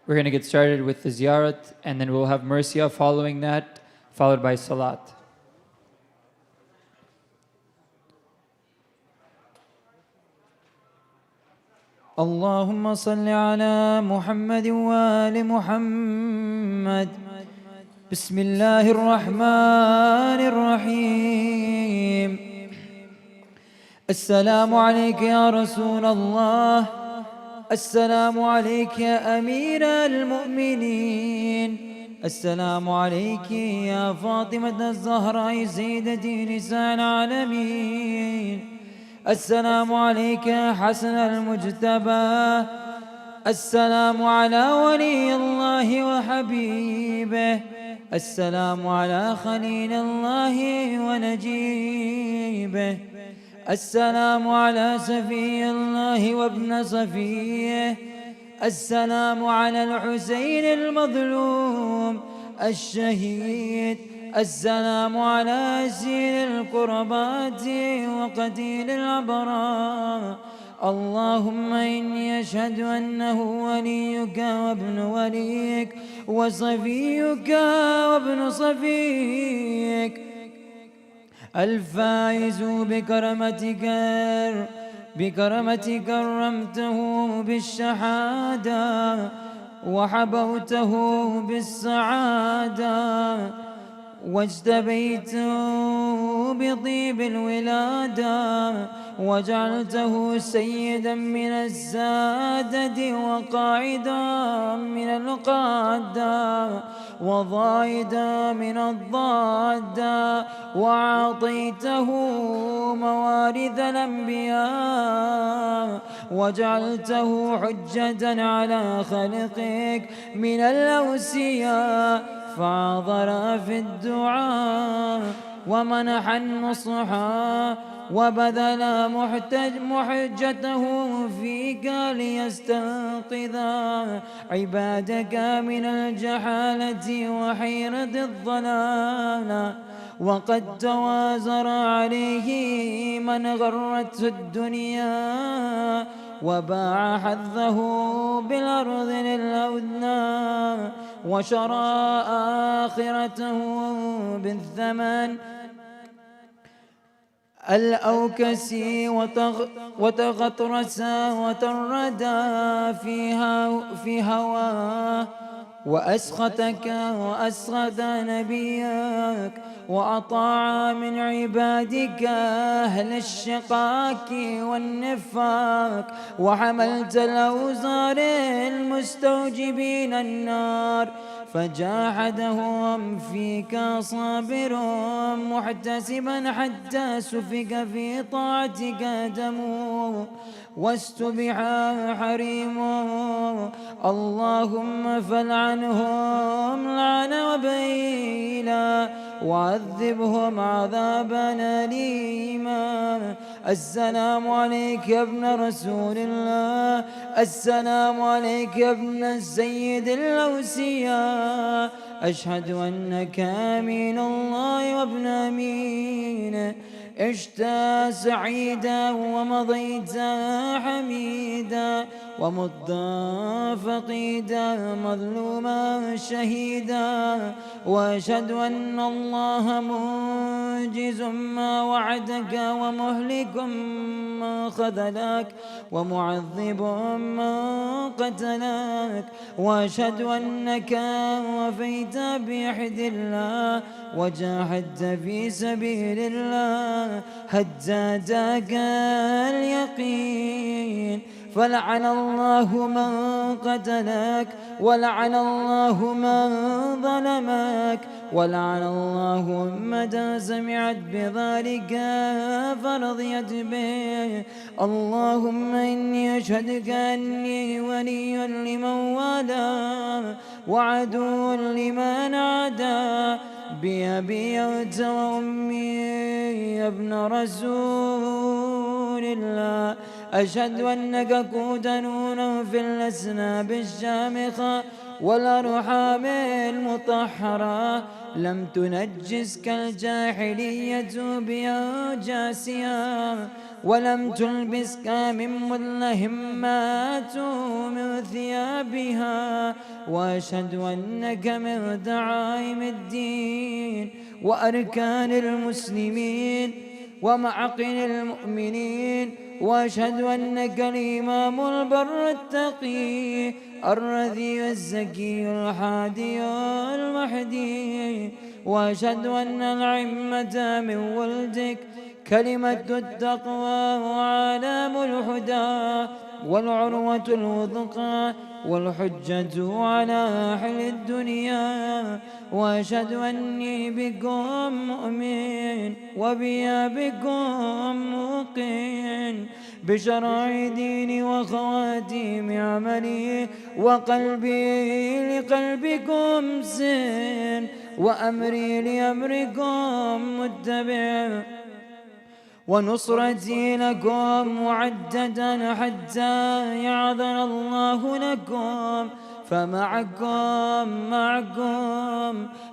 We're going to get started with the ziyarat, and then we'll have Murcia following that, followed by Salat. اللهم صل على محمد وآل محمد. بسم الله الرحمن الرحيم. السلام عليك يا رسول الله، السلام عليك يا أمير المؤمنين، السلام عليك يا فاطمة الزهراء سيدة نساء العالمين، السلام عليك يا حسن المجتبى، السلام على ولي الله وحبيبه، السلام على خليل الله ونجيبه، السلام على سفي الله وابن صفيه، السلام على الحسين المظلوم الشهيد، السلام على أسير القربات وقتيل الأبرار. اللهم إني أشهد أنه وليك وابن وليك وصفيك وابن صفيك، الفائز بكرمتك كرمته بالشهادة وحبوته بالسعادة واجتبيته بطيب الولادة وجعلته سيدا من السادة وقائدا من القادة وضائدا من الضادة وأعطيته موارث الأنبياء وجعلته حجة على خلقك من الأوصياء، فاضر في الدعاء ومنح النصحا وبذل محجته فيك ليستنقذا عبادك من الجحالة وحيرة الضلال. وقد توازر عليه من غرته الدنيا وباع حظه بالأرض للأوثان وشرى آخرته بالثمن الأوكسي وتغطرس وتردى في هواه وأسخطك وأسخط نبيك وأطاع من عبادك أهل الشقاك والنفاق وحملت الأوزار المستوجبين النار فجاحدهم فيك صابر محتسبا حتى سفك في طاعتك دمه واستبح حريمه. اللهم فلعنهم لعنا وبيلا وعذبهم عذابا أليما. السلام عليك يا ابن رسول الله، السلام عليك يا ابن السيد الأوسياء، أشهد أنك أمين الله وابن أمين، عشت سعيدا ومضيت حميدا ومت فقيدا مظلوما شهيدا، وأشهد أن الله منجز ما وعدك ومهلك ما خذلك ومعذب من قتلك، وأشهد أنك وفيت بعهد الله وجاهدت في سبيل الله حتى أتاك اليقين، فلعن الله من قتلك ولعن الله من ظلمك ولعن الله أمة سمعت بذلك فرضيت به. اللهم إني أشهدك أني ولي لمن والاه وعدو لمن عادى، بأبي أنت وأمي يا ابن رسول الله، أشهد أنك كنت نورا في الأسناب الشامخة والأرحام المطهرة لم تنجسك الجاحلية بها جاسيا، ولم تلبسك من ملهمات من ثيابها. وأشهد أنك من دعائم الدين وأركان المسلمين ومعقل المؤمنين. وأشهد أنك الإمام البر التقي الرذي الزكي الحادي المهدي. وأشهد أن العمة من ولدك كلمة التقوى وعلام الهدى والعروة الوثقى والحجة على أهل الدنيا. وأشهد أني بكم مؤمن وبي بكم موقن بشرع ديني وخواتيم عملي، وقلبي لقلبكم سن وأمري لأمركم متبع، ونصرتي لكم معددا حتى يعذر الله لكم. فمعكم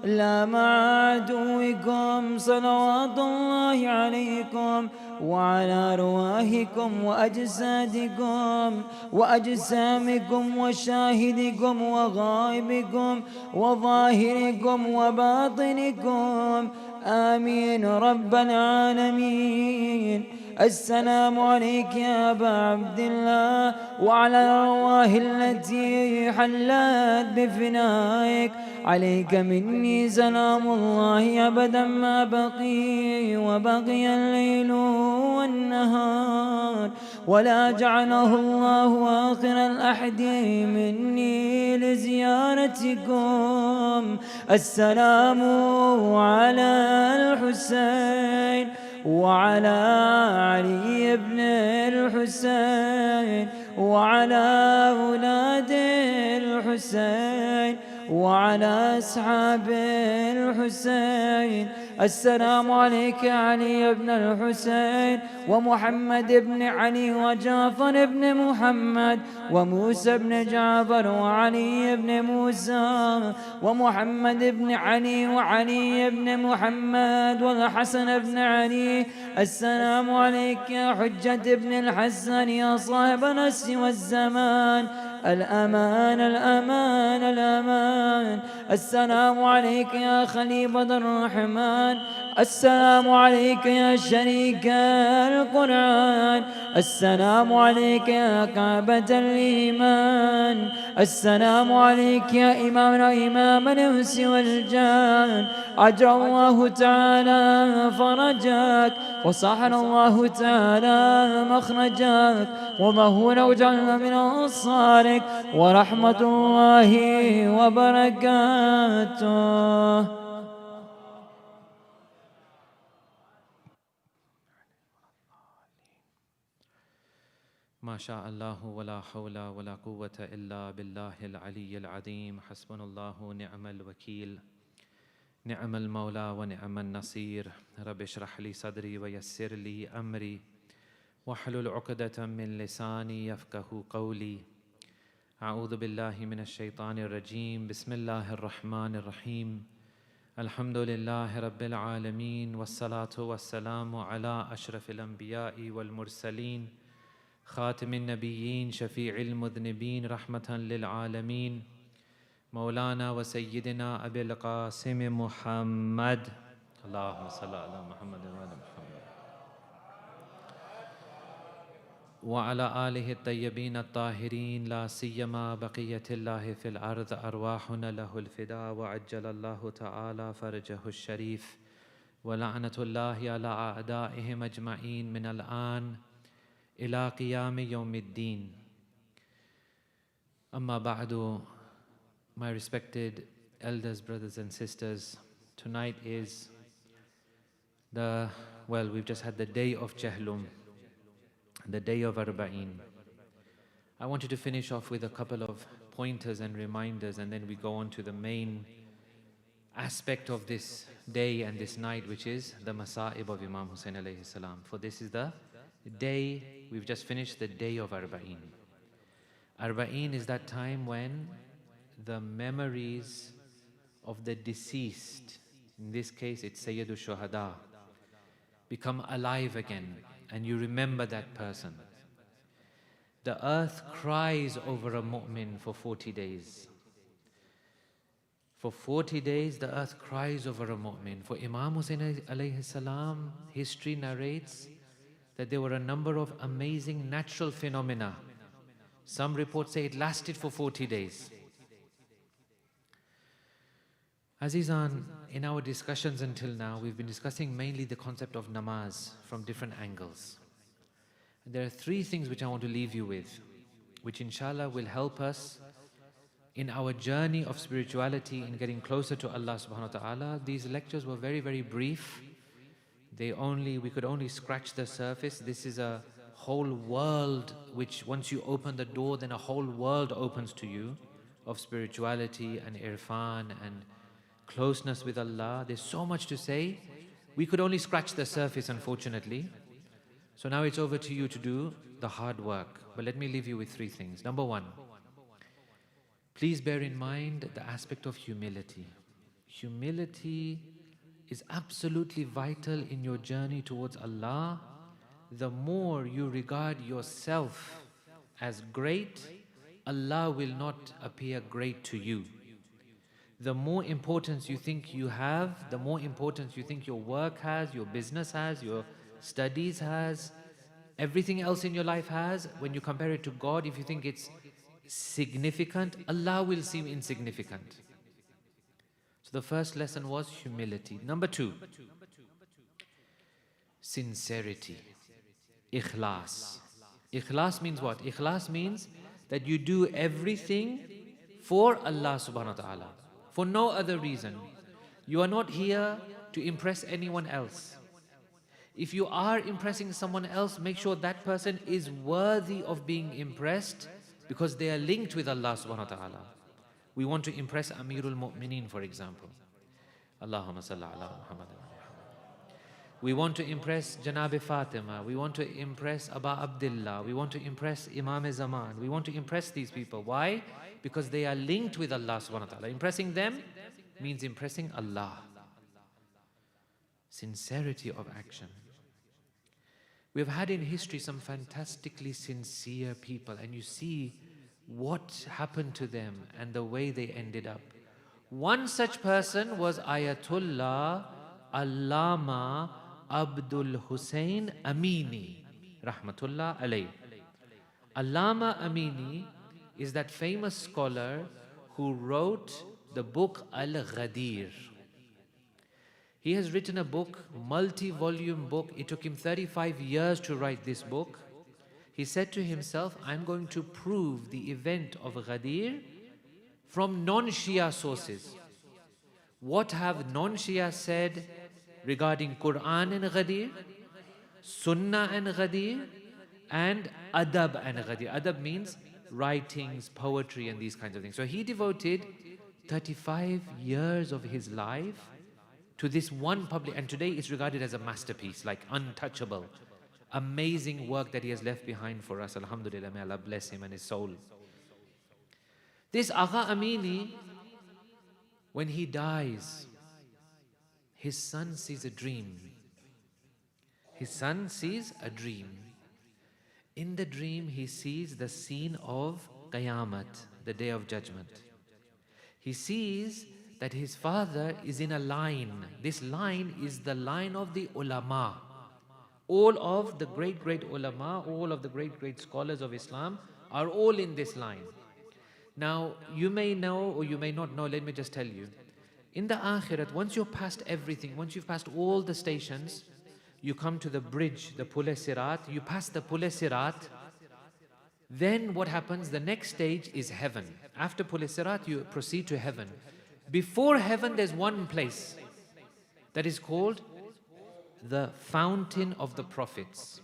لا مع عدوكم. صلوات الله عليكم وعلى أرواحكم وأجسادكم وأجسامكم وشاهدكم وغائبكم وظاهركم وباطنكم. آمين رب العالمين. السلام عليك يا أبا عبد الله وعلى الأرواح التي حلت بفنائك. عليك مني سلام الله أبدا ما بقي وبقي الليل والنهار، ولا جعله الله آخر الأحد مني لزيارتكم. السلام على الحسين وعلى علي بن الحسين وعلى أولاد الحسين وعلى أصحاب الحسين. السلام عليك يا علي بن الحسين ومحمد بن علي وجعفر بن محمد وموسى بن جعفر وعلي بن موسى ومحمد بن علي وعلي بن محمد والحسن بن علي. السلام عليك يا حجة بن الحسن يا صاحب النص والزمان. الأمان الأمان الأمان. السلام عليك يا خليفة الرحمن. السلام عليك يا شريك القرآن. السلام عليك يا كعبة الإيمان. السلام عليك يا إمام الإنس والجان. أجرى الله تعالى فرجك وصحن الله تعالى مخرجك ومهون وجعلنا من أنصارك ورحمة الله وبركاته. ما شاء الله ولا حول ولا قوة إلا بالله العلي العظيم. حسبنا الله ونعم الوكيل، نعم المولى ونعم النصير. رب اشرح لي صدري ويسر لي أمري واحلل عقدة من لساني يفقه قولي. أعوذ بالله من الشيطان الرجيم. بسم الله الرحمن الرحيم. الحمد لله رب العالمين، والصلاة والسلام على أشرف الأنبياء والمرسلين، خاتم النبيين، شفيع المذنبين، رحمة للعالمين، مولانا وسيدنا أبي القاسم محمد. اللهم صل على محمد وعلى محمد وعلى آله الطيبين الطاهرين، لا سيما بقية الله في الأرض. أرواحنا له الفداء، وعجل الله تعالى فرجه الشريف، ولعنة الله على أعدائهم أجمعين من الآن إلى قيام يوم الدين. Amma ba'du, my respected elders, brothers and sisters, tonight is we've just had the day of Jahlum, the day of Arbaeen. I wanted to finish off with a couple of pointers and reminders, and then we go on to the main aspect of this day and this night, which is the Masa'ib of Imam Hussain alayhi salam. For this is the day, we've just finished the day of Arbaeen. Arbaeen is that time when the memories of the deceased, in this case it's Sayyidul Shuhada, become alive again and you remember that person. The earth cries over a mu'min for 40 days. For 40 days the earth cries over a mu'min. For Imam Hussain alayhi salam, history narrates that there were a number of amazing natural phenomena. Some reports say it lasted for 40 days. Azizan, in our discussions until now, we've been discussing mainly the concept of namaz from different angles. There are three things which I want to leave you with, which inshallah will help us in our journey of spirituality, in getting closer to Allah subhanahu wa ta'ala. These lectures were very, very brief. We could only scratch the surface. This is a whole world which once you open the door, then a whole world opens to you of spirituality and irfan and closeness with Allah. There's so much to say. We could only scratch the surface, unfortunately. So now it's over to you to do the hard work. But let me leave you with three things. Number one, please bear in mind the aspect of humility. Humility is absolutely vital in your journey towards Allah. The more you regard yourself as great, Allah will not appear great to you. The more importance you think you have, the more importance you think your work has, your business has, your studies has, everything else in your life has, when you compare it to God, if you think it's significant, Allah will seem insignificant. So the first lesson was humility. Number two, sincerity. Ikhlas. Ikhlas means what? Ikhlas means that you do everything for Allah subhanahu wa ta'ala, for no other reason. You are not here to impress anyone else. If you are impressing someone else, make sure that person is worthy of being impressed because they are linked with Allah subhanahu wa ta'ala. We want to impress Amirul Mu'mineen, for example. Allahumma salli ala Muhammad. We want to impress Janab Fatima. We want to impress Aba Abdullah. We want to impress Imam Zaman. We want to impress these people. Why? Because they are linked with Allah subhanahu wa ta'ala. Impressing them means impressing Allah. Sincerity of action. We've had in history some fantastically sincere people, and you see what happened to them and the way they ended up. One such person was Ayatollah Allama Abdul Hussain Amini, Rahmatullah alayh. Allama Amini is that famous scholar who wrote the book Al-Ghadir. He has written a book, multi-volume book. It took him 35 years to write this book. He said to himself, I'm going to prove the event of Ghadir from non-Shia sources. What have non-Shia said regarding Quran and Ghadir, Sunnah and Ghadir, and Adab and Ghadir? Adab means writings, poetry, and these kinds of things. So he devoted 35 years of his life to this one public, and today it's regarded as a masterpiece, like untouchable, amazing work that he has left behind for us. Alhamdulillah, may Allah bless him and his soul. This Agha Amini, when he dies, his son sees a dream. His son sees a dream. In the dream, he sees the scene of Qayamat, the Day of Judgment. He sees that his father is in a line. This line is the line of the ulama. All of the great ulama, all of the great scholars of Islam are all in this line. Now, you may know or you may not know, let me just tell you. In the Akhirat, once you're past everything, once you've passed all the stations, you come to the bridge, the Pul-e Sirat, you pass the Pul-e Sirat, then what happens? The next stage is heaven. After Pul-e Sirat, you proceed to heaven. Before heaven, there's one place that is called the Fountain of the Prophets.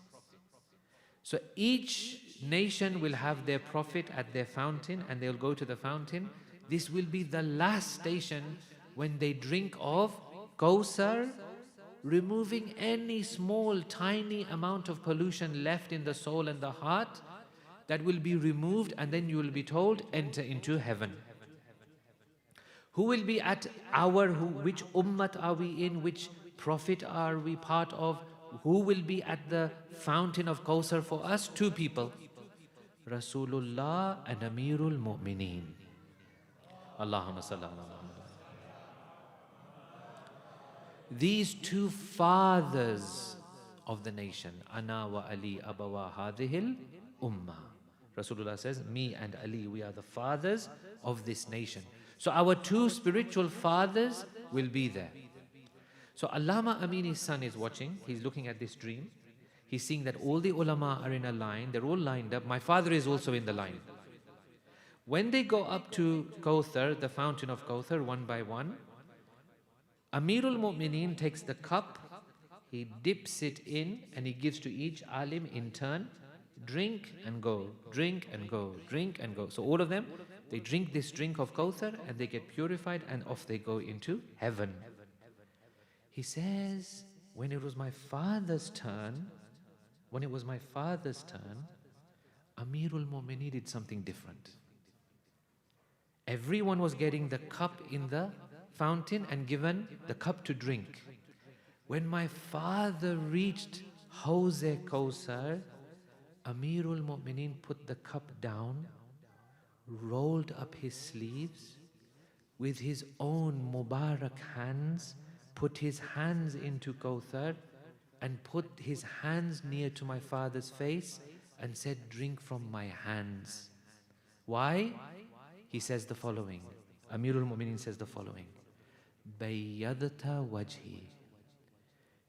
So each nation will have their prophet at their fountain and they'll go to the fountain. This will be the last station when they drink of Kausar, removing any small, tiny amount of pollution left in the soul and the heart. That will be removed, and then you will be told, enter into heaven. Who will be at which ummat are we in? Which prophet are we part of? Who will be at the fountain of Kawthar for us? Two people. Rasulullah and Amirul Mu'mineen. Allahumma salli ala Muhammad. These two fathers of the nation, Ana wa Ali abawa hadihil ummah. Rasulullah says, me and Ali, we are the fathers of this nation. So our two spiritual fathers will be there. So Allama Amini's son is watching, he's looking at this dream. He's seeing that all the ulama are in a line, they're all lined up. My father is also in the line. When they go up to Kawthar, the fountain of Kawthar, one by one, Amirul Mu'mineen takes the cup, he dips it in and he gives to each alim in turn, drink and go, drink and go, drink and go. So all of them, they drink this drink of Kawthar and they get purified and off they go into heaven. He says, when it was my father's turn, Amirul Mu'mineen did something different. Everyone was getting the cup in the fountain and given the cup to drink. When my father reached Hawz-e Kawthar, Amirul Mu'mineen put the cup down, rolled up his sleeves, with his own Mubarak hands, put his hands into Kawthar and put his hands near to my father's face and said, drink from my hands. Why? He says the following. Amirul Mu'mineen says the following. Bayyadta wajhi.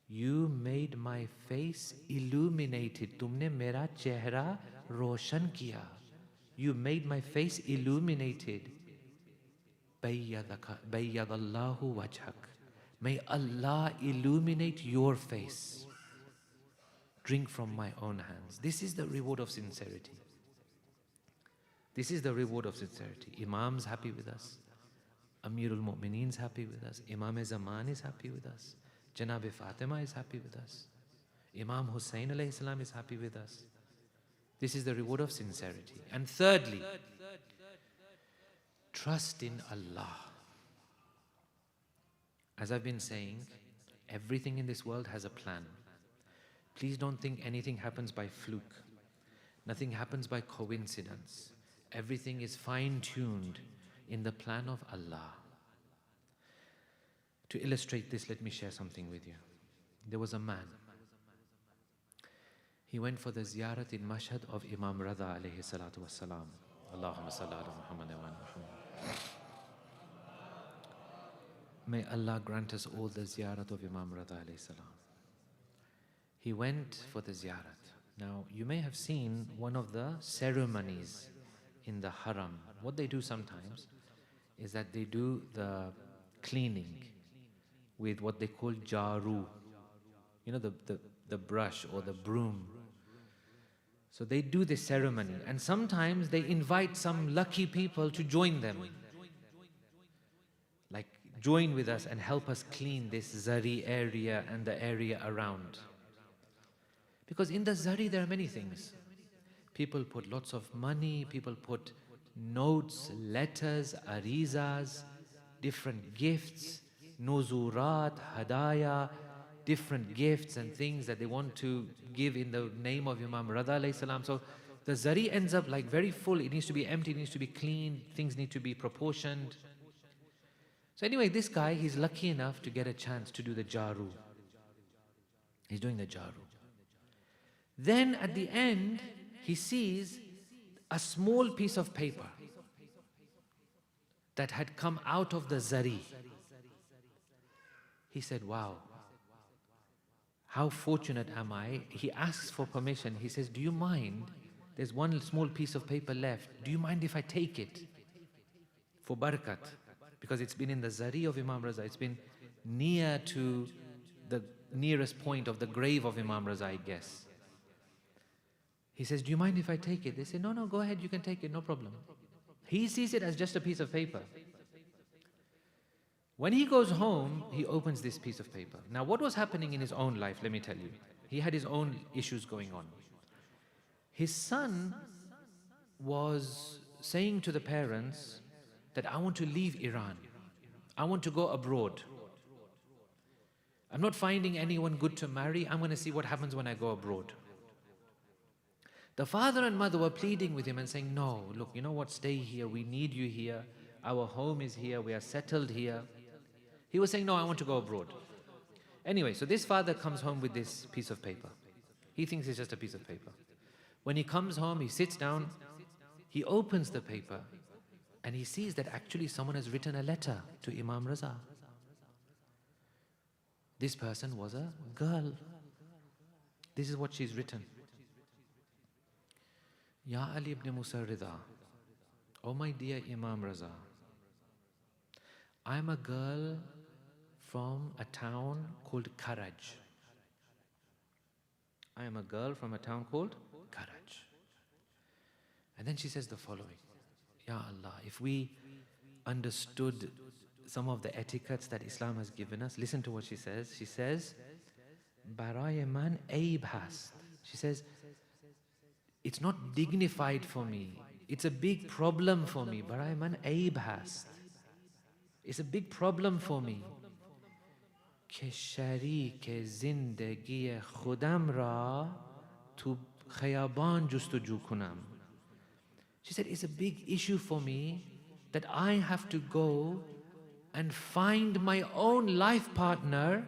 You made my face illuminated. Tumne mera chehra roshan kiya. You made my face illuminated. Bayyadallahu wajhak. May Allah illuminate your face. Drink from my own hands. This is the reward of sincerity. This is the reward of sincerity. Imam's happy with us. Amirul Mu'mineen's happy with us. Imam Zaman is happy with us. Janab Fatima is happy with us. Imam Hussain alayhi salam is happy with us. This is the reward of sincerity. And thirdly, trust in Allah. As I've been saying, everything in this world has a plan. Please don't think anything happens by fluke. Nothing happens by coincidence. Everything is fine-tuned in the plan of Allah. To illustrate this, let me share something with you. There was a man. He went for the ziyarat in Mashhad of Imam Rada alayhi salatu wassalam. Allahumma salli ala Muhammad wa ala Muhammad. May Allah grant us all the ziyarat of Imam Rada alayhi salam. He went for the ziyarat. Now, you may have seen one of the ceremonies in the haram. What they do sometimes is that they do the cleaning with what they call jaru. You know, the brush or the broom. So they do this ceremony and sometimes they invite some lucky people to join them. Like, join with us and help us clean this Zari area and the area around. Because in the Zari there are many things. People put lots of money, people put notes, letters, arizas, different gifts, nuzurat, hadaya, different gifts and things that they want to give in the name of Imam Rada alayhi salam. So the Zari ends up like very full. It needs to be empty, it needs to be cleaned, things need to be proportioned. So anyway, this guy, he's lucky enough to get a chance to do the jaru. He's doing the jaru. Then at the end, he sees a small piece of paper that had come out of the Zari. He said, wow, how fortunate am I? He asks for permission. He says, do you mind? There's one small piece of paper left. Do you mind if I take it for barakat? Because it's been in the Zari of Imam Raza. It's been near to the nearest point of the grave of Imam Raza, I guess. He says, do you mind if I take it? They say, no, go ahead, you can take it, no problem. He sees it as just a piece of paper. When he goes home, he opens this piece of paper. Now, what was happening in his own life, let me tell you. He had his own issues going on. His son was saying to the parents that I want to leave Iran. I want to go abroad. I'm not finding anyone good to marry. I'm going to see what happens when I go abroad. The father and mother were pleading with him and saying, no, look, you know what, stay here. We need you here. Our home is here. We are settled here. He was saying, no, I want to go abroad. Anyway, so this father comes home with this piece of paper. He thinks it's just a piece of paper. When he comes home, he sits down, he opens the paper, and he sees that actually someone has written a letter to Imam Raza. This person was a girl. This is what she's written. Ya Ali ibn Musa Rida, oh my dear Imam Raza, I'm a girl from a town called Karaj. I am a girl from a town called Karaj. And then she says the following, Ya Allah, if we understood some of the etiquettes that Islam has given us, listen to what she says. She says, Baraye man aib hast. She says, it's not dignified for me. It's a big problem for me. Baraye man aib hast. It's a big problem for me. Ke sharik zindagi khudam ra tu khayaban justuju kunam. She said, it's a big issue for me that I have to go and find my own life partner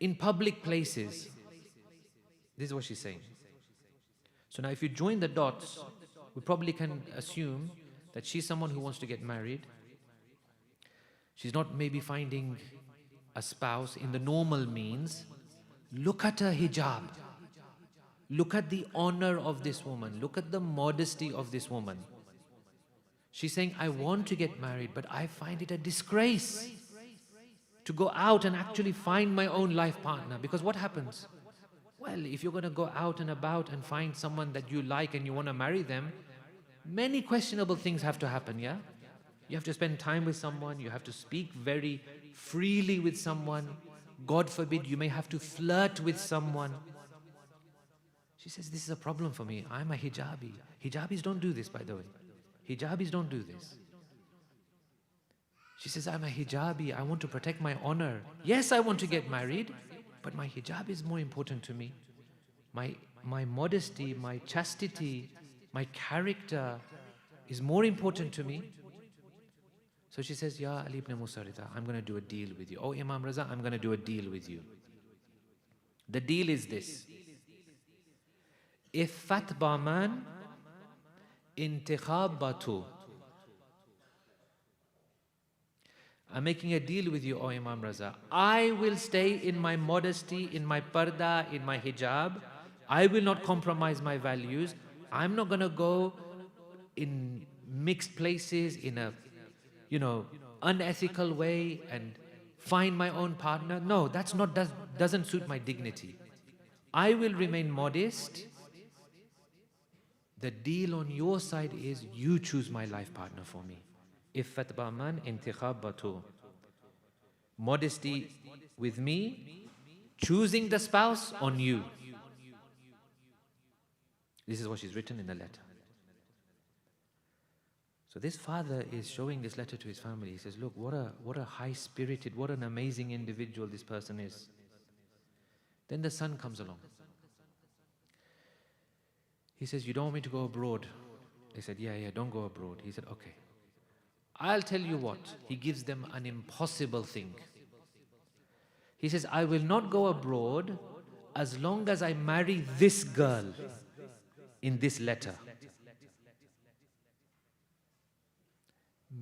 in public places. This is what she's saying. So now if you join the dots, we probably can assume that she's someone who wants to get married. She's not maybe finding a spouse in the normal means. Look at her hijab. Look at the honor of this woman. Look at the modesty of this woman. She's saying, I want to get married, but I find it a disgrace to go out and actually find my own life partner. Because what happens? Well, if you're going to go out and about and find someone that you like and you want to marry them, many questionable things have to happen, yeah? You have to spend time with someone, you have to speak very freely with someone. God forbid, you may have to flirt with someone. She says, this is a problem for me. I'm a hijabi. Hijabis don't do this, by the way. Hijabis don't do this. She says, I'm a hijabi. I want to protect my honor. Yes, I want to get married, but my hijab is more important to me. My modesty, my chastity, my character is more important to me. So she says, Ya Ali ibn Musa Rida, I'm going to do a deal with you. Oh Imam Raza, I'm going to do a deal with you. The deal is this. Iffat baman intikhab batu. I'm making a deal with you, O Imam Raza. I will stay in my modesty, in my parda, in my hijab. I will not compromise my values. I'm not going to go in mixed places in a, unethical way and find my own partner. No, doesn't suit my dignity. I will remain modest. The deal on your side is you choose my life partner for me. Iffat baman intikhab batu. Modesty with me, choosing the spouse on you. This is what she's written in the letter. So this father is showing this letter to his family. He says, look, what a high-spirited, what an amazing individual this person is. Then the son comes along. He says, you don't want me to go abroad? They said, yeah, don't go abroad. He said, okay. I'll tell you what. He gives them an impossible thing. He says, I will not go abroad as long as I marry this girl in this letter.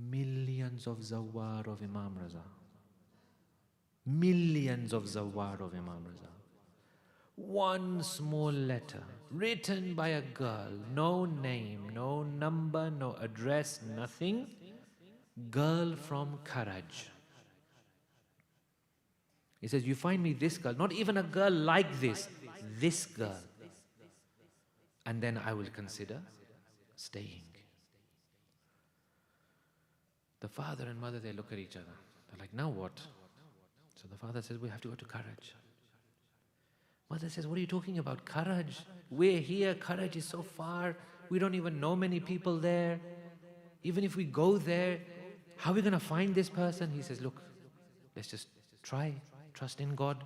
Millions of zawar of Imam Raza. Millions of zawar of Imam Raza. One small letter written by a girl, no name, no number, no address, nothing. Girl from Karaj. He says, you find me this girl, not even a girl like this girl. And then I will consider staying. The father and mother, they look at each other. They're like, now what? So the father says, we have to go to Karaj. Mother says, what are you talking about? Karaj. We're here. Karaj is so far. We don't even know many people there. Even if we go there, how are we going to find this person? He says, look, let's just try, trust in God.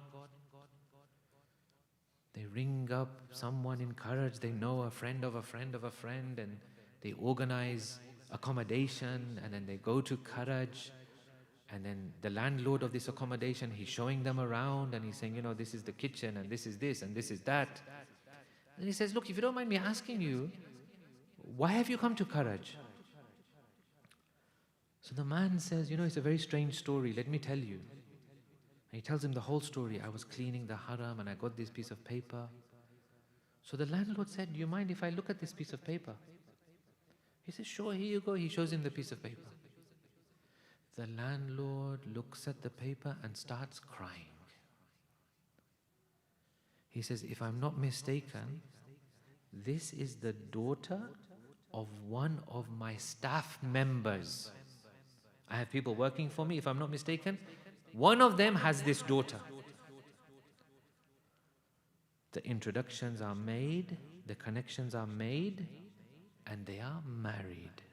They ring up someone in Karaj, they know a friend of a friend of a friend, and they organize accommodation, and then they go to Karaj, and then the landlord of this accommodation, he's showing them around, and he's saying, you know, this is the kitchen, and this is this, and this is that. And he says, look, if you don't mind me asking you, why have you come to Karaj? So the man says, you know, it's a very strange story, let me tell you. And he tells him the whole story. I was cleaning the haram and I got this piece of paper. So the landlord said, do you mind if I look at this piece of paper? He says, sure, here you go. He shows him the piece of paper. The landlord looks at the paper and starts crying. He says, if I'm not mistaken, this is the daughter of one of my staff members. I have people working for me, if I'm not mistaken. One of them has this daughter. The introductions are made, the connections are made, and they are married.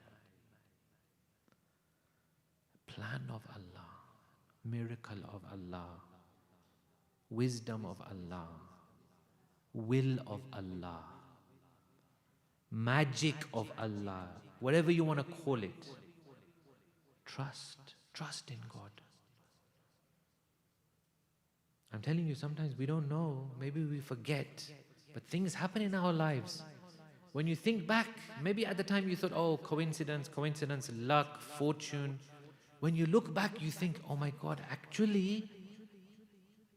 Plan of Allah, miracle of Allah, wisdom of Allah, will of Allah, magic of Allah, whatever you want to call it. Trust in God. I'm telling you, sometimes we don't know, maybe we forget, but things happen in our lives. When you think back, maybe at the time you thought, oh, coincidence, luck, fortune. When you look back, you think, oh my God, actually,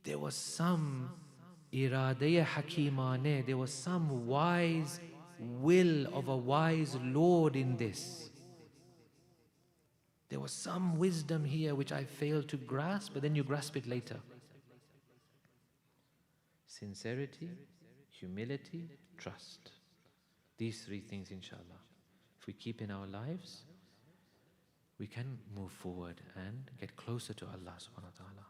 there was some iradaya hakimane, there was some wise will of a wise Lord in this. There was some wisdom here which I failed to grasp, but then you grasp it later. Sincerity, humility, trust. These three things, inshallah, if we keep in our lives, we can move forward and get closer to Allah subhanahu wa ta'ala.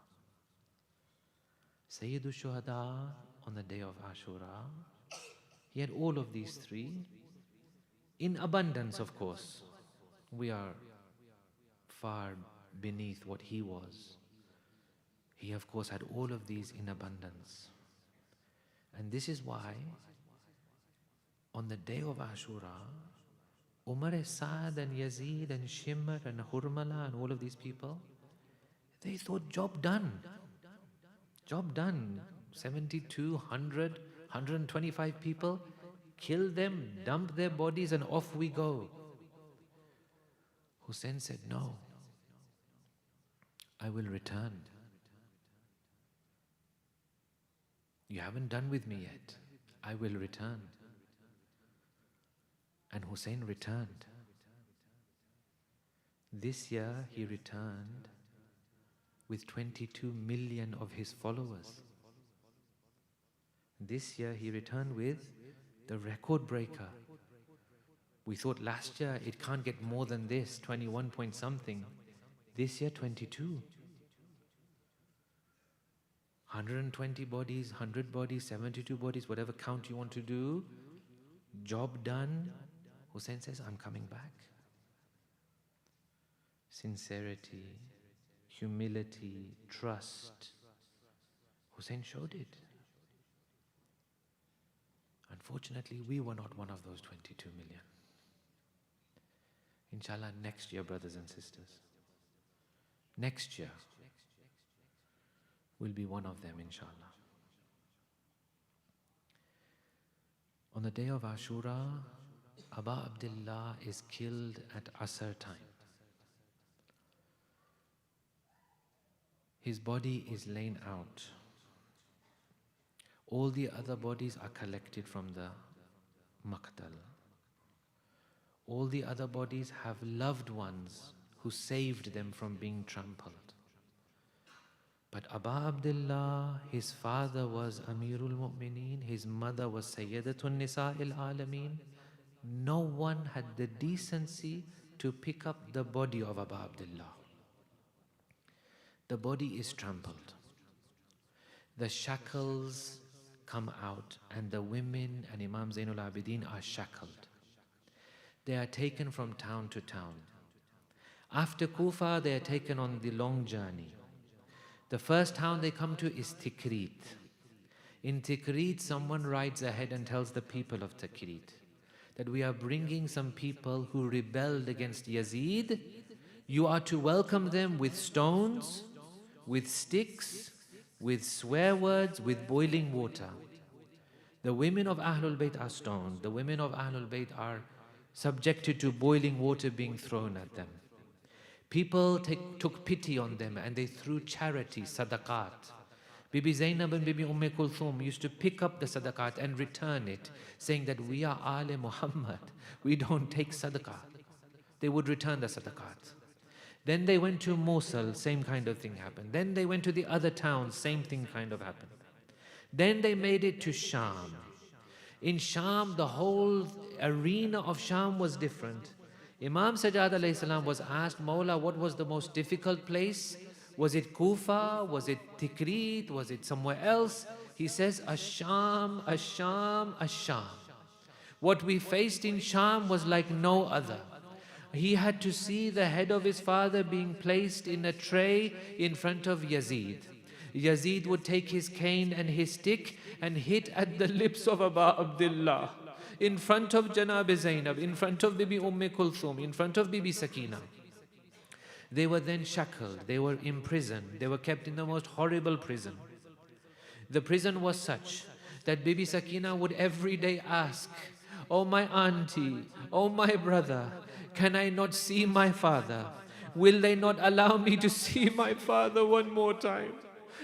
Sayyidul Shuhada on the day of Ashura, he had all of these three in abundance, of course. We are far beneath what he was. He, of course, had all of these in abundance. And this is why on the day of Ashura, Umar Sa'ad and Yazid and Shimr and Hurmala and all of these people, they thought, job done. Job done. 72, 100, 125 people, kill them, dump their bodies, and off we go. Hussein said, no, I will return. You haven't done with me yet. I will return. And Hussein returned. This year he returned with 22 million of his followers. This year he returned with the record breaker. We thought last year it can't get more than this, 21 point something. This year 22. 120 bodies, 100 bodies, 72 bodies, whatever count you want to do. Job done. Hussein says, I'm coming back. Sincerity, humility, trust. Hussein showed it. Unfortunately, we were not one of those 22 million. Inshallah, next year, brothers and sisters. Next year, we'll be one of them, inshallah. On the day of Ashura, Abu Abdullah is killed at Asr time. His body is lain out. All the other bodies are collected from the Maqtal. All the other bodies have loved ones who saved them from being trampled. But Abu Abdullah, his father was Amirul Mu'mineen, his mother was Sayyidatun Nisa'il Alameen. No one had the decency to pick up the body of Abu Abdullah. The body is trampled. The shackles come out, and the women and Imam Zainul Abidin are shackled. They are taken from town to town. After Kufa, they are taken on the long journey. The first town they come to is Tikrit. In Tikrit, someone rides ahead and tells the people of Tikrit that we are bringing some people who rebelled against Yazid. You are to welcome them with stones, with sticks, with swear words, with boiling water. The women of Ahlul Bayt are stoned. The women of Ahlul Bayt are subjected to boiling water being thrown at them. People took pity on them and they threw charity, sadaqat. Bibi Zainab and Bibi Kulthum used to pick up the sadaqat and return it, saying that we are Ale Muhammad, we don't take sadaqat. They would return the sadaqat. Then they went to Mosul, same kind of thing happened. Then they went to the other towns, same thing kind of happened. Then they made it to Sham. In Sham, the whole arena of Sham was different. Imam Sajjad alayhi salam was asked, Mawla, what was the most difficult place? Was it Kufa? Was it Tikrit? Was it somewhere else? He says, Ash-Sham, Ash-Sham, Ash-Sham. What we faced in Sham was like no other. He had to see the head of his father being placed in a tray in front of Yazid. Yazid would take his cane and his stick and hit at the lips of Aba Abdullah, in front of Janab Zainab, in front of Bibi Kulthum, in front of Bibi Sakina. They were then shackled, they were imprisoned, they were kept in the most horrible prison. The prison was such that Bibi Sakina would every day ask, oh my auntie, oh my brother, can I not see my father? Will they not allow me to see my father one more time?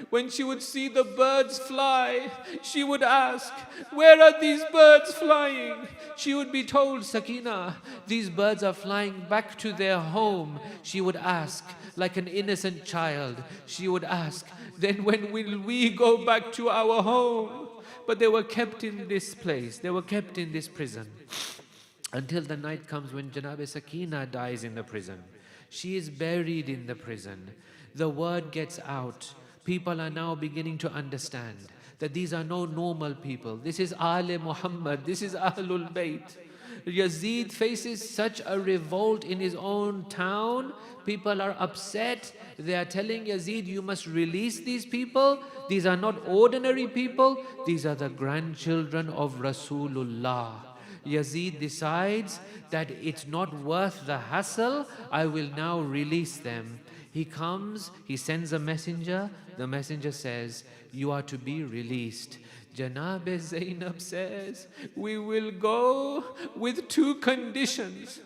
When she would see the birds fly, she would ask, where are these birds flying? She would be told, Sakina, these birds are flying back to their home. She would ask, like an innocent child, she would ask, then when will we go back to our home? But they were kept in this place, they were kept in this prison. Until the night comes when Janab Sakina dies in the prison. She is buried in the prison. The word gets out. People are now beginning to understand that these are no normal people. This is Ale Muhammad, this is Ahlul Bayt. Yazid faces such a revolt in his own town. People are upset. They are telling Yazid, you must release these people. These are not ordinary people. These are the grandchildren of Rasulullah. Yazid decides that it's not worth the hassle. I will now release them. He comes, he sends a messenger. The messenger says, you are to be released. Janab Zainab says, we will go with 2 conditions.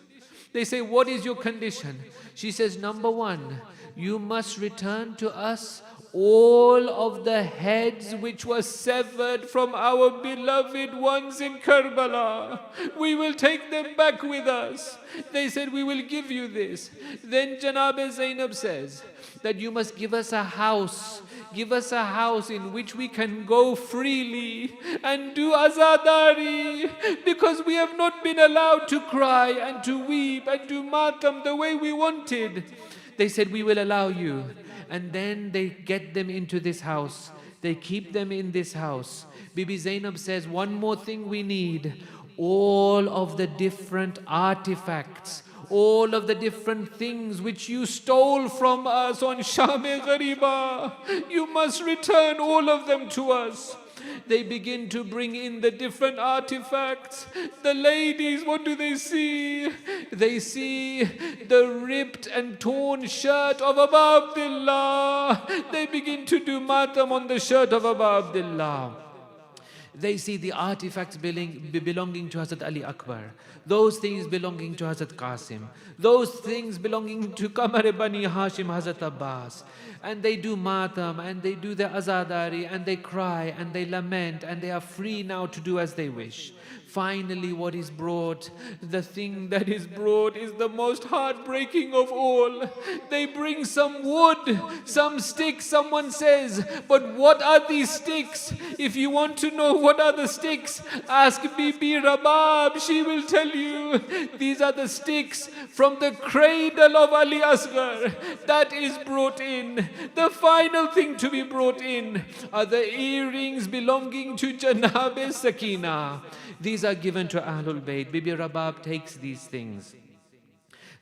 They say, what is your condition? She says, number 1, you must return to us all of the heads which were severed from our beloved ones in Karbala. We will take them back with us. They said, we will give you this. Then Janab Zainab says that you must give us a house. Give us a house in which we can go freely and do azadari, because we have not been allowed to cry and to weep and do matam the way we wanted. They said, we will allow you. And then they get them into this house. They keep them in this house. Bibi Zainab says, one more thing we need. All of the different artifacts, all of the different things which you stole from us on Sham-e Ghariba, you must return all of them to us. They begin to bring in the different artifacts. The ladies, what do they see? They see the ripped and torn shirt of Aba Abdullah. They begin to do matam on the shirt of Aba Abdullah. They see the artifacts belonging to Hazrat Ali Akbar. Those things belonging to Hazrat Qasim. Those things belonging to Qamar Bani Hashim, Hazrat Abbas. And they do matam and they do their azadari and they cry and they lament and they are free now to do as they wish. Finally, what is brought, the thing that is brought is the most heartbreaking of all. They bring some wood, some sticks. Someone says, but what are these sticks? If you want to know what are the sticks, ask Bibi Rabab. She will tell you. These are the sticks from the cradle of Ali Asghar. That is brought in. The final thing to be brought in are the earrings belonging to Janab Sakina. These are given to Ahlul Bayt. Bibi Rabab takes these things.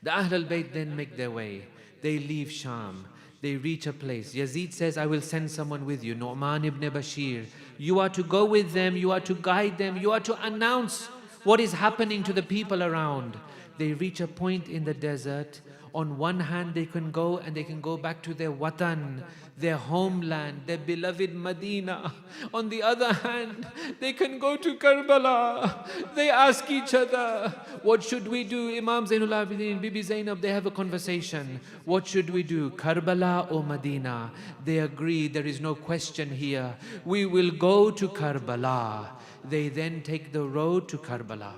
The Ahlul Bayt then make their way. They leave Sham. They reach a place. Yazid says, I will send someone with you. Nu'man ibn Bashir. You are to go with them. You are to guide them. You are to announce what is happening to the people around. They reach a point in the desert. On one hand, they can go and they can go back to their watan, their homeland, their beloved Medina. On the other hand, they can go to Karbala. They ask each other, what should we do? Imam Zainul Abidin, Bibi Zainab, they have a conversation. What should we do? Karbala or Medina? They agree, there is no question here. We will go to Karbala. They then take the road to Karbala.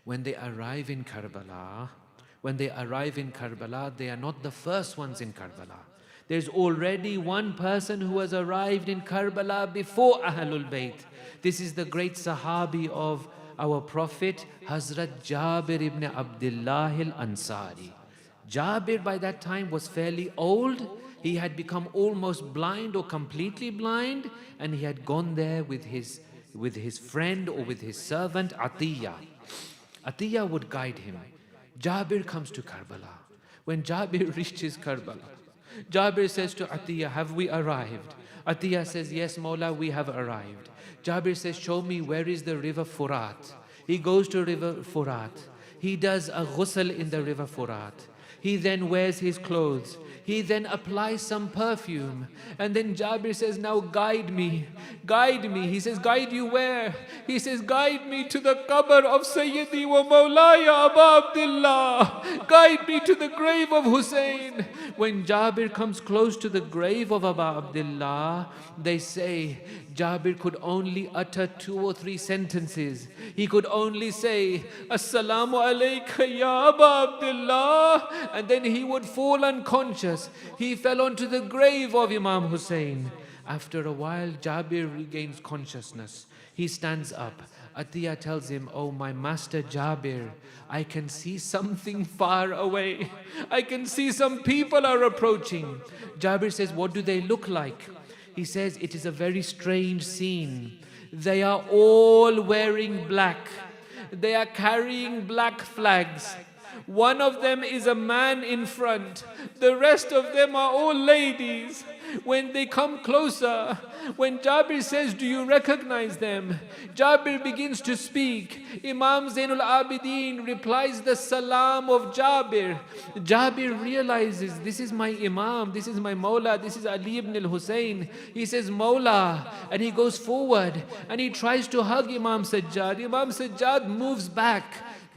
When they arrive in Karbala, they are not the first ones in Karbala. There's already one person who has arrived in Karbala before Ahlul Bayt. This is the great Sahabi of our Prophet, Hazrat Jabir ibn Abdullah al-Ansari. Jabir by that time was fairly old. He had become almost blind or completely blind, and he had gone there with his friend or with his servant Atiyah. Atiyah would guide him. Jabir comes to Karbala. When Jabir reaches Karbala, Jabir says to Atiyah, have we arrived? Atiyah says, yes, Mawla, we have arrived. Jabir says, show me where is the river Furat. He goes to river Furat. He does a ghusl in the river Furat. He then wears his clothes. He then applies some perfume. And then Jabir says, now guide me. Guide me. He says, guide you where? He says, guide me to the qabr of Sayyidi wa Mawlaya Aba Abdullah. Guide me to the grave of Hussein. When Jabir comes close to the grave of Aba Abdullah, they say, Jabir could only utter 2 or 3 sentences. He could only say, Assalamu alayka ya Aba Abdullah. And then he would fall unconscious. He fell onto the grave of Imam Hussein. After a while, Jabir regains consciousness. He stands up. Atiyah tells him, oh, my master Jabir, I can see something far away. I can see some people are approaching. Jabir says, what do they look like? He says, it is a very strange scene. They are all wearing black. They are carrying black flags. One of them is a man in front. The rest of them are all ladies. When they come closer, when Jabir says, do you recognize them? Jabir begins to speak. Imam Zainul Abidin replies the salam of Jabir. Jabir realizes, this is my Imam, this is my Mawla, this is Ali ibn al-Hussein. He says, Mawla, and he goes forward and he tries to hug Imam Sajjad. Imam Sajjad moves back.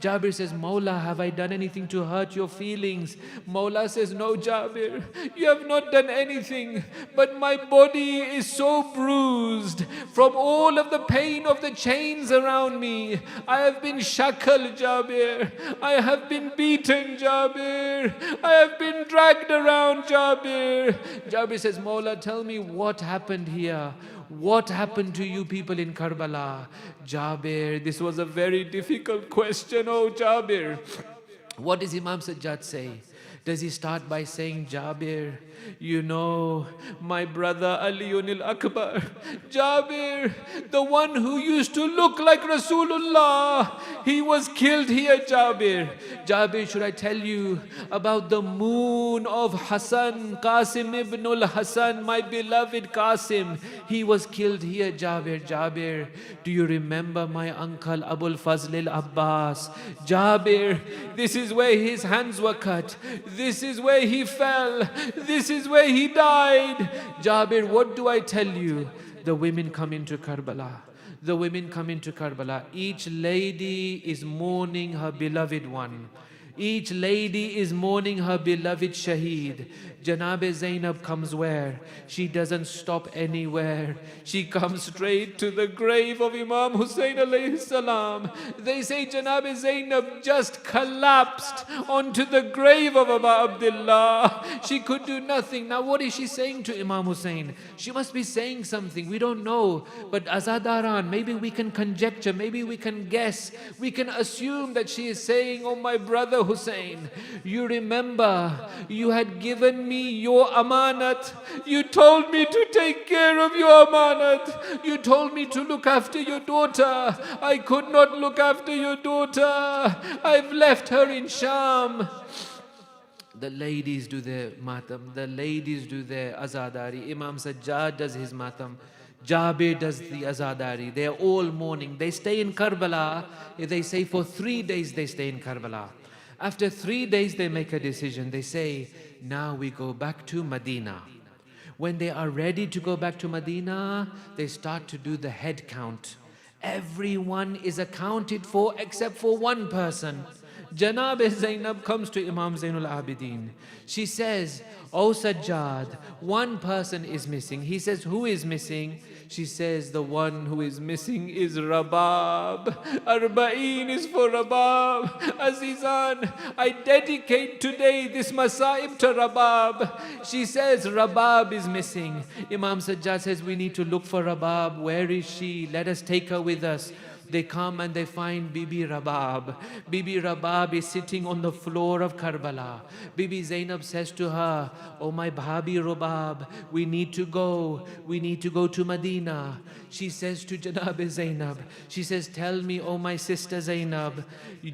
Jabir says, Mawla, have I done anything to hurt your feelings? Mawla says, no, Jabir, you have not done anything, but my body is so bruised from all of the pain of the chains around me. I have been shackled, Jabir. I have been beaten, Jabir. I have been dragged around, Jabir. Jabir says, Mawla, tell me what happened here. What happened to you people in Karbala? Jabir, this was a very difficult question, oh Jabir. What does Imam Sajjad say? Does he start by saying, Jabir, you know, my brother Aliun al-Akbar, Jabir, the one who used to look like Rasulullah, he was killed here, Jabir. Jabir, should I tell you about the moon of Hassan, Qasim ibn al-Hassan, my beloved Qasim? He was killed here, Jabir. Jabir, do you remember my uncle Abul Fazl al-Abbas? Jabir, this is where his hands were cut. This is where he fell. This is where he died. Jabir, what do I tell you? The women come into Karbala. The women come into Karbala. Each lady is mourning her beloved one. Each lady is mourning her beloved Shaheed. Janab Zainab comes where? She doesn't stop anywhere. She comes straight to the grave of Imam Hussein alayhi salam. They say Janab Zainab just collapsed onto the grave of Aba Abdullah. She could do nothing. Now what is she saying to Imam Hussein? She must be saying something. We don't know. But Azadaran, maybe we can conjecture, maybe we can guess. We can assume that she is saying, oh my brother Hussein, you remember you had given me your amanat. You told me to take care of your amanat. You told me to look after your daughter. I could not look after your daughter. I've left her in Sham. The ladies do their matam, the ladies do their azadari. Imam Sajjad does his matam, Jabir does the azadari. They're all mourning. They stay in Karbala. They say for 3 days they stay in Karbala. After 3 days they make a decision. They say, now we go back to Medina. When they are ready to go back to Medina, they start to do the head count. Everyone is accounted for except for one person. Janab Zainab comes to Imam Zainul Abidin. She says, "O Sajjad, one person is missing." He says, "Who is missing?" She says, "The one who is missing is Rabab. Arbaeen is for Rabab. Azizan, I dedicate today this Masaib to Rabab." She says, "Rabab is missing." Imam Sajjad says, "We need to look for Rabab. Where is she? Let us take her with us." They come and they find Bibi Rabab. Bibi Rabab is sitting on the floor of Karbala. Bibi Zainab says to her, "Oh my Bhabi Rabab, we need to go. We need to go to Medina." She says to Janab Zainab, she says, "Tell me, oh my sister Zainab,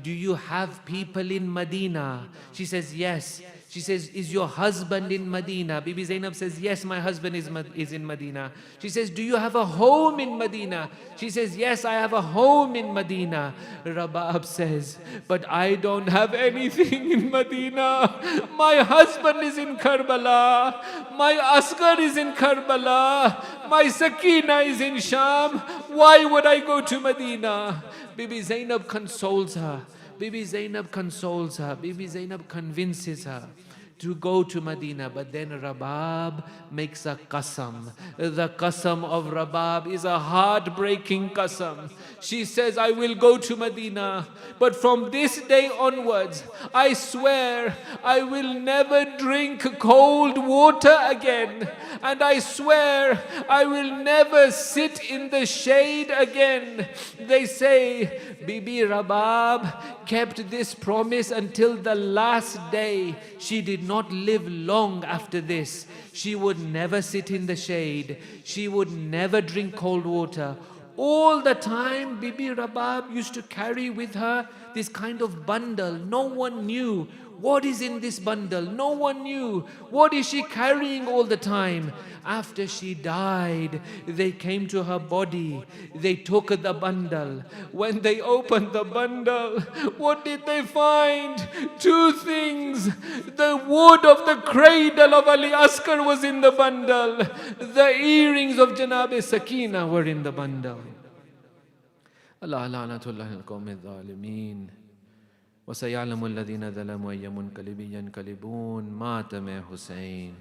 do you have people in Medina?" She says, "Yes." She says, "Is your husband in Medina?" Bibi Zainab says, "Yes, my husband is in Medina." She says, "Do you have a home in Medina?" She says, "Yes, I have a home in Medina." Rabab says, "But I don't have anything in Medina. My husband is in Karbala. My Asghar is in Karbala. My Sakina is in Sham. Why would I go to Medina?" Bibi Zainab consoles her. Bibi Zainab consoles her. Bibi Zainab convinces her to go to Medina. But then Rabab makes a qasam. The qasam of Rabab is a heartbreaking qasam. She says, "I will go to Medina, but from this day onwards, I swear I will never drink cold water again. And I swear I will never sit in the shade again." They say Bibi Rabab kept this promise until the last day. She did not live long after this. She would never sit in the shade. She would never drink cold water. All the time, Bibi Rabab used to carry with her this kind of bundle. No one knew what is in this bundle. No one knew. What is she carrying all the time? After she died, they came to her body. They took the bundle. When they opened the bundle, what did they find? Two things. The wood of the cradle of Ali Asghar was in the bundle. The earrings of Janab Sakina were in the bundle. Allah la'natullah al-qawm al-zalimin. وَسَيَعْلَمُ الَّذِينَ ظَلَمُوا أَيَّ مُنْقَلِبٍ يَنْقَلِبُونَ مَاتَ مَعَ حُسَيْنٍ